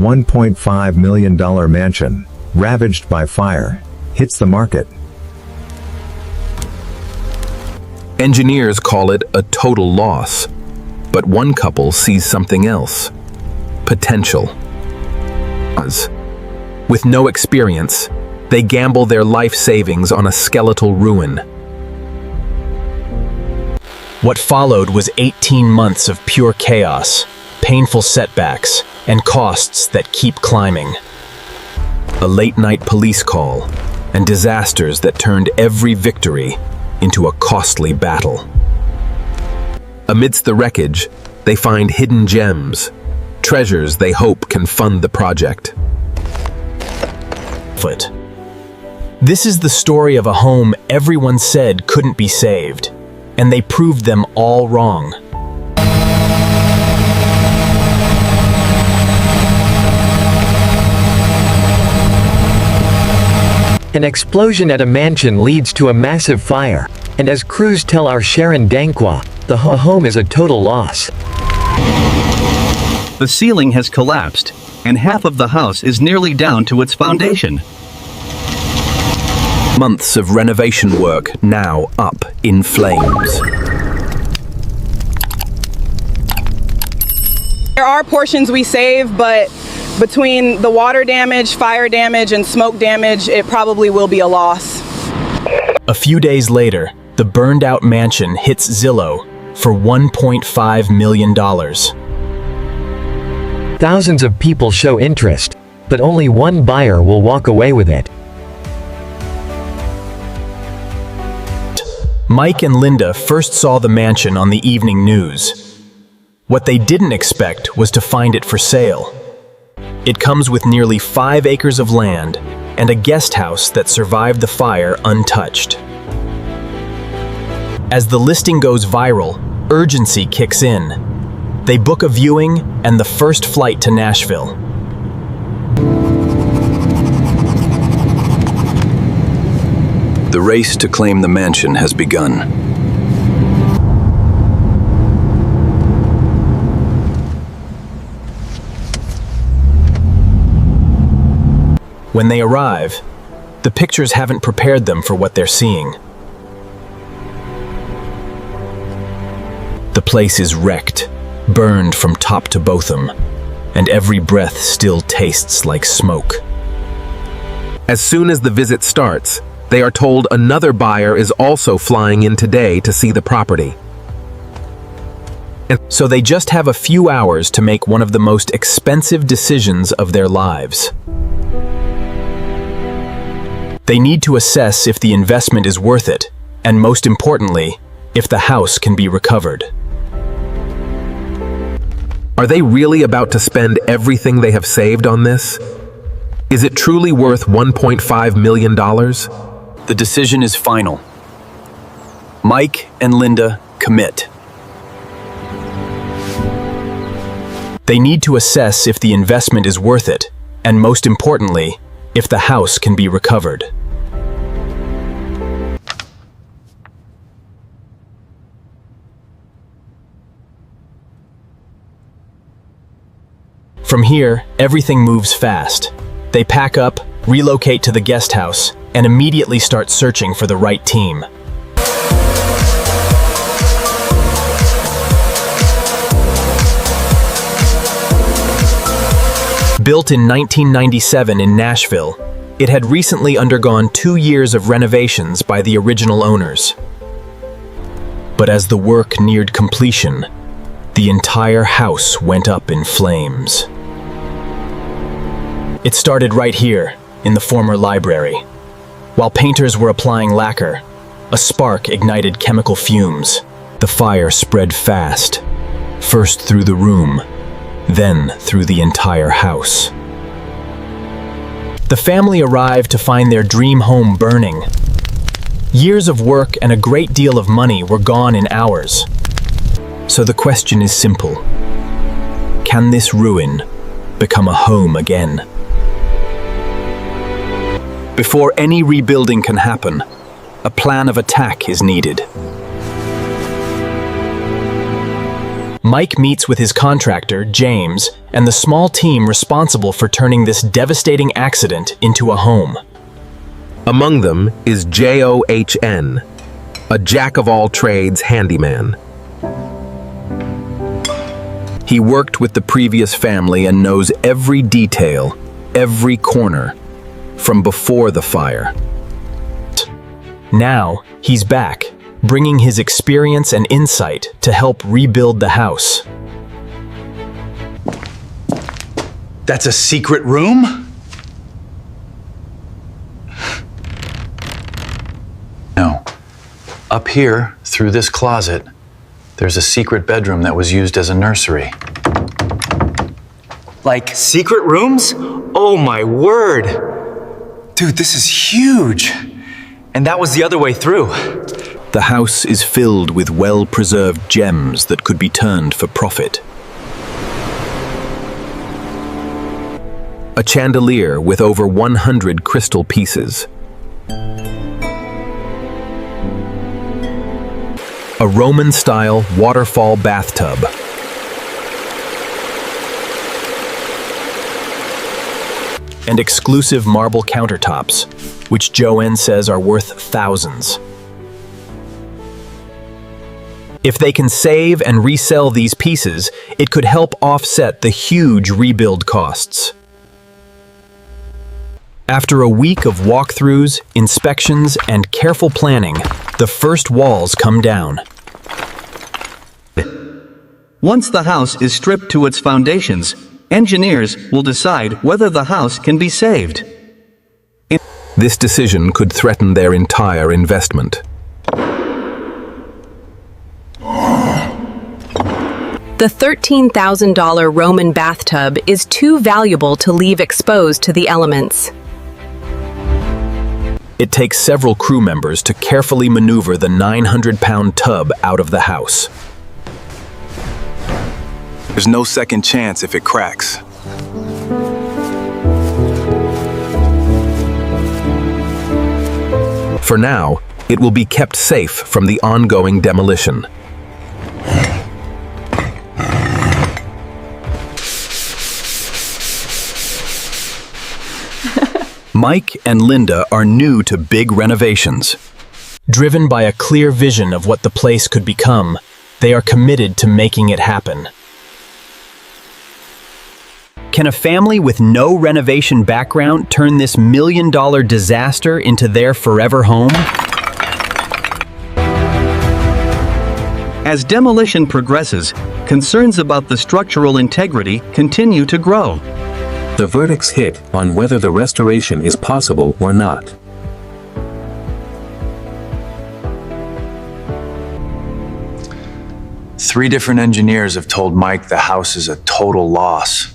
$1.5 million mansion, ravaged by fire, hits the market. Engineers call it a total loss, but one couple sees something else: potential. With no experience, they gamble their life savings on a skeletal ruin. What followed was 18 months of pure chaos, painful setbacks, and costs that keep climbing. A late-night police call, and disasters that turned every victory into a costly battle. Amidst the wreckage, they find hidden gems, treasures they hope can fund the project. This is the story of a home everyone said couldn't be saved, and they proved them all wrong. An explosion at a mansion leads to a massive fire, and as crews tell our Sharon Dankwa, the home is a total loss. The ceiling has collapsed, and half of the house is nearly down to its foundation. Months of renovation work now up in flames. There are portions we save, but between the water damage, fire damage, and smoke damage, it probably will be a loss. A few days later, the burned-out mansion hits Zillow for $1.5 million. Thousands of people show interest, but only one buyer will walk away with it. Mike and Linda first saw the mansion on the evening news. What they didn't expect was to find it for sale. It comes with nearly 5 acres of land and a guest house that survived the fire untouched. As the listing goes viral, urgency kicks in. They book a viewing and the first flight to Nashville. The race to claim the mansion has begun. When they arrive, the pictures haven't prepared them for what they're seeing. The place is wrecked, burned from top to bottom, and every breath still tastes like smoke. As soon as the visit starts, they are told another buyer is also flying in today to see the property. And so they just have a few hours to make one of the most expensive decisions of their lives. They need to assess if the investment is worth it, and most importantly, if the house can be recovered. Are they really about to spend everything they have saved on this? Is it truly worth $1.5 million? The decision is final. Mike and Linda commit. They need to assess if the investment is worth it, and most importantly, if the house can be recovered. From here, everything moves fast. They pack up, relocate to the guest house, and immediately start searching for the right team. Built in 1997 in Nashville, it had recently undergone 2 years of renovations by the original owners. But as the work neared completion, the entire house went up in flames. It started right here, in the former library. While painters were applying lacquer, a spark ignited chemical fumes. The fire spread fast, first through the room, then through the entire house. The family arrived to find their dream home burning. Years of work and a great deal of money were gone in hours. So the question is simple: can this ruin become a home again? Before any rebuilding can happen, a plan of attack is needed. Mike meets with his contractor, James, and the small team responsible for turning this devastating accident into a home. Among them is John, a jack-of-all-trades handyman. He worked with the previous family and knows every detail, every corner, from before the fire. Now, he's back, bringing his experience and insight to help rebuild the house. That's a secret room? No. Up here, through this closet, there's a secret bedroom that was used as a nursery. Like secret rooms? Oh my word! Dude, this is huge! And that was the other way through. The house is filled with well-preserved gems that could be turned for profit. A chandelier with over 100 crystal pieces. A Roman-style waterfall bathtub. And exclusive marble countertops, which Joanne says are worth thousands. If they can save and resell these pieces, it could help offset the huge rebuild costs. After a week of walkthroughs, inspections, and careful planning, the first walls come down. Once the house is stripped to its foundations, engineers will decide whether the house can be saved. This decision could threaten their entire investment. The $13,000 Roman bathtub is too valuable to leave exposed to the elements. It takes several crew members to carefully maneuver the 900-pound tub out of the house. There's no second chance if it cracks. For now, it will be kept safe from the ongoing demolition. Mike and Linda are new to big renovations. Driven by a clear vision of what the place could become, they are committed to making it happen. Can a family with no renovation background turn this million-dollar disaster into their forever home? As demolition progresses, concerns about the structural integrity continue to grow. The verdicts hit on whether the restoration is possible or not. Three different engineers have told Mike the house is a total loss.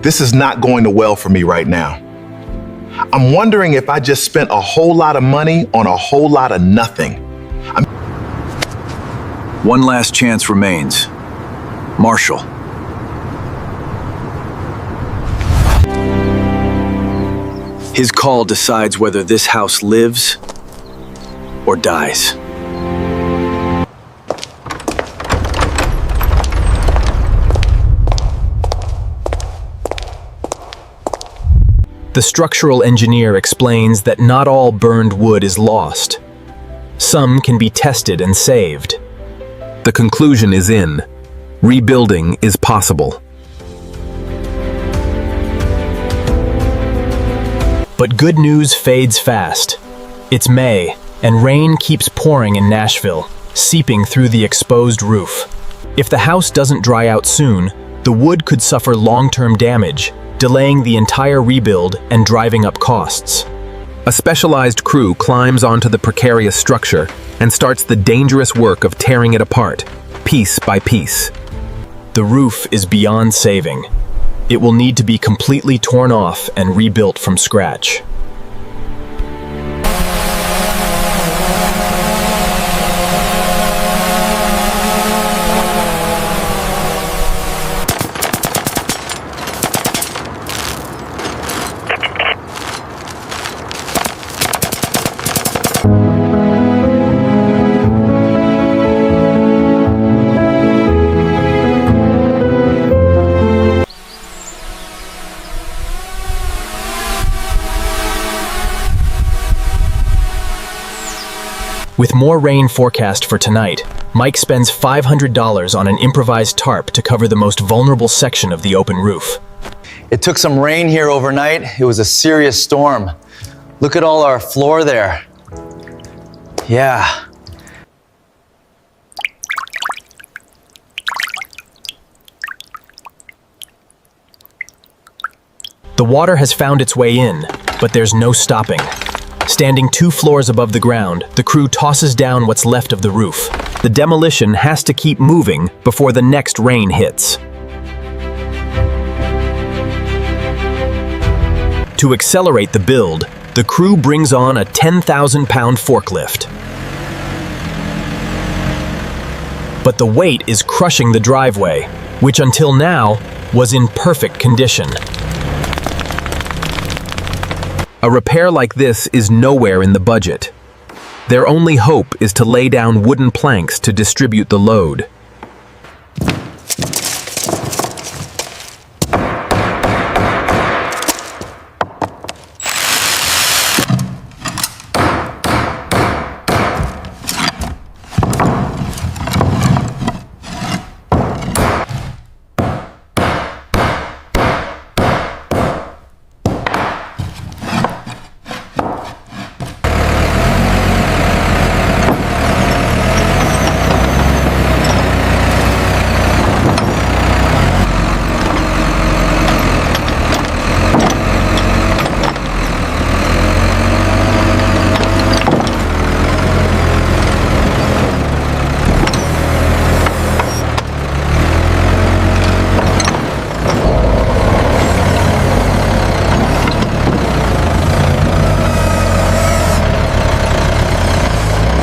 This is not going to well for me right now. I'm wondering if I just spent a whole lot of money on a whole lot of nothing. One last chance remains. Marshall. His call decides whether this house lives or dies. The structural engineer explains that not all burned wood is lost. Some can be tested and saved. The conclusion is in. Rebuilding is possible. But good news fades fast. It's May, and rain keeps pouring in Nashville, seeping through the exposed roof. If the house doesn't dry out soon, the wood could suffer long-term damage, delaying the entire rebuild and driving up costs. A specialized crew climbs onto the precarious structure and starts the dangerous work of tearing it apart, piece by piece. The roof is beyond saving. It will need to be completely torn off and rebuilt from scratch. With more rain forecast for tonight, Mike spends $500 on an improvised tarp to cover the most vulnerable section of the open roof. It took some rain here overnight. It was a serious storm. Look at all our floor there. Yeah. The water has found its way in, but there's no stopping. Standing 2 floors above the ground, the crew tosses down what's left of the roof. The demolition has to keep moving before the next rain hits. To accelerate the build, the crew brings on a 10,000-pound forklift. But the weight is crushing the driveway, which until now was in perfect condition. A repair like this is nowhere in the budget. Their only hope is to lay down wooden planks to distribute the load.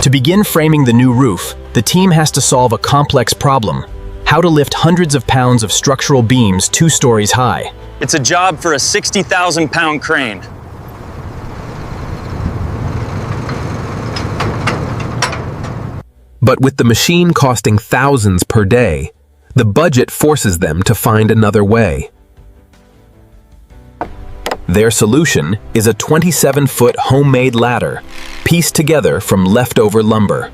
To begin framing the new roof, the team has to solve a complex problem: how to lift hundreds of pounds of structural beams 2 stories high. It's a job for a 60,000-pound crane. But with the machine costing thousands per day, the budget forces them to find another way. Their solution is a 27-foot homemade ladder, pieced together from leftover lumber.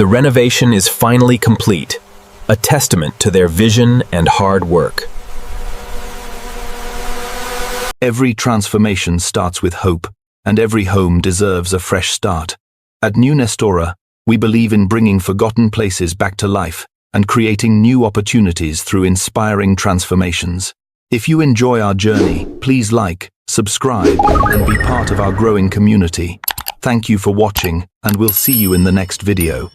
The renovation is finally complete, a testament to their vision and hard work. Every transformation starts with hope, and every home deserves a fresh start. At New Nestora, we believe in bringing forgotten places back to life and creating new opportunities through inspiring transformations. If you enjoy our journey, please like, subscribe, and be part of our growing community. Thank you for watching, and we'll see you in the next video.